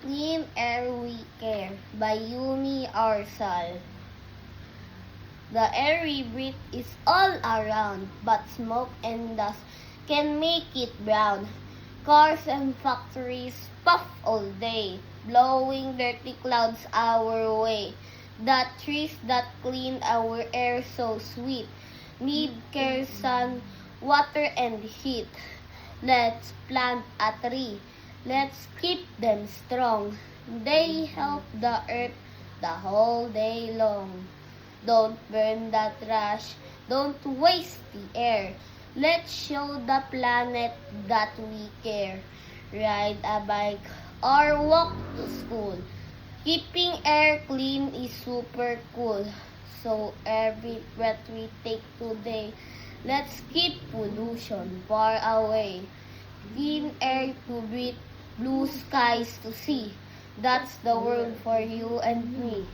Clean Air We Care by Yumi Arsal. The air we breathe is all around, but smoke and dust can make it brown. Cars and factories puff all day, blowing dirty clouds our way. The trees that clean our air so sweet need care, sun, water, and heat. Let's plant a tree. Let's keep them strong. They help the earth the whole day long. Don't burn the trash. Don't waste the air. Let's show the planet that we care. Ride a bike or walk to school. Keeping air clean is super cool. So every breath we take today, let's keep pollution far away. Clean air to breathe, blue skies to see. That's the world for you and me.